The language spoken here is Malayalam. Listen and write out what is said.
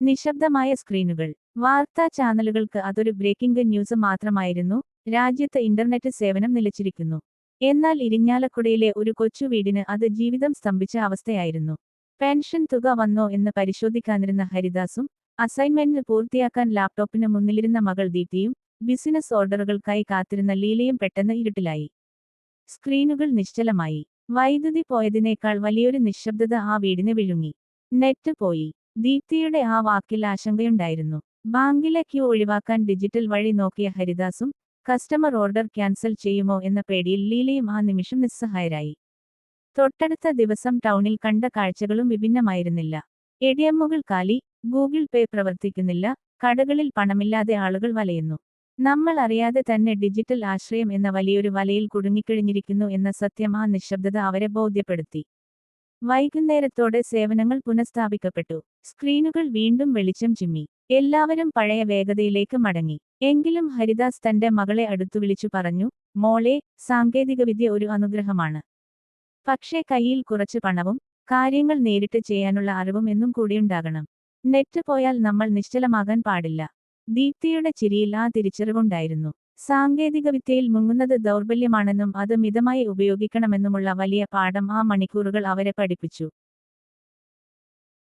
നിശബ്ദമായ സ്ക്രീനുകൾ. വാർത്താ ചാനലുകൾക്ക് അതൊരു ബ്രേക്കിംഗ് ന്യൂസ് മാത്രമായിരുന്നു. രാജ്യത്ത് ഇന്റർനെറ്റ് സേവനം നിലച്ചിരിക്കുന്നു. എന്നാൽ ഇരിഞ്ഞാലക്കുടയിലെ ഒരു കൊച്ചു വീടിന് അത് ജീവിതം സ്തംഭിച്ച അവസ്ഥയായിരുന്നു. പെൻഷൻ തുക വന്നോ എന്ന് പരിശോധിക്കാനിരുന്ന ഹരിദാസും, അസൈൻമെന്റ് പൂർത്തിയാക്കാൻ ലാപ്ടോപ്പിന് മുന്നിലിരുന്ന മകൾ ദീപ്തിയും, ബിസിനസ് ഓർഡറുകൾക്കായി കാത്തിരുന്ന ലീലയും പെട്ടെന്ന് ഇരുട്ടിലായി. സ്ക്രീനുകൾ നിശ്ചലമായി. വൈദ്യുതി പോയതിനേക്കാൾ വലിയൊരു നിശബ്ദത ആ വീടിനെ വിഴുങ്ങി. നെറ്റ് പോയി. ദീപ്തിയുടെ ആ വാക്കിൽ ആശങ്കയുണ്ടായിരുന്നു. ബാങ്കിലെ ക്യൂ ഒഴിവാക്കാൻ ഡിജിറ്റൽ വഴി നോക്കിയ ഹരിദാസും, കസ്റ്റമർ ഓർഡർ ക്യാൻസൽ ചെയ്യുമോ എന്ന പേടിയിൽ ലീലയും ആ നിമിഷം നിസ്സഹായരായി. തൊട്ടടുത്ത ദിവസം ടൗണിൽ കണ്ട കാഴ്ചകളും വിഭിന്നമായിരുന്നില്ല. എടിഎമ്മുകൾ കാലി, ഗൂഗിൾ പേ പ്രവർത്തിക്കുന്നില്ല, കടകളിൽ പണമില്ലാതെ ആളുകൾ വലയുന്നു. നമ്മൾ അറിയാതെ തന്നെ ഡിജിറ്റൽ ആശ്രയം എന്ന വലിയൊരു വലയിൽ കുടുങ്ങിക്കഴിഞ്ഞിരിക്കുന്നു എന്ന സത്യം ആ നിശബ്ദത അവരെ ബോധ്യപ്പെടുത്തി. വൈകുന്നേരത്തോടെ സേവനങ്ങൾ പുനഃസ്ഥാപിക്കപ്പെട്ടു. സ്ക്രീനുകൾ വീണ്ടും വെളിച്ചം ചിമ്മി. എല്ലാവരും പഴയ വേഗതയിലേക്ക് മടങ്ങി. എങ്കിലും ഹരിദാസ് തന്റെ മകളെ അടുത്തു വിളിച്ചു പറഞ്ഞു, മോളെ, സാങ്കേതികവിദ്യ ഒരു അനുഗ്രഹമാണ്. പക്ഷേ കയ്യിൽ കുറച്ച് പണവും, കാര്യങ്ങൾ നേരിട്ട് ചെയ്യാനുള്ള അറിവും എന്നും കൂടിയുണ്ടാകണം. നെറ്റ് പോയാൽ നമ്മൾ നിശ്ചലമാകാൻ പാടില്ല. ദീപ്തിയുടെ ചിരിയിൽ ആ തിരിച്ചറിവുണ്ടായിരുന്നു. സാങ്കേതികവിദ്യയിൽ മുങ്ങുന്നത് ദൗർബല്യമാണെന്നും അത് മിതമായി ഉപയോഗിക്കണമെന്നുമുള്ള വലിയ പാഠം ആ മണിക്കൂറുകൾ അവരെ പഠിപ്പിച്ചു.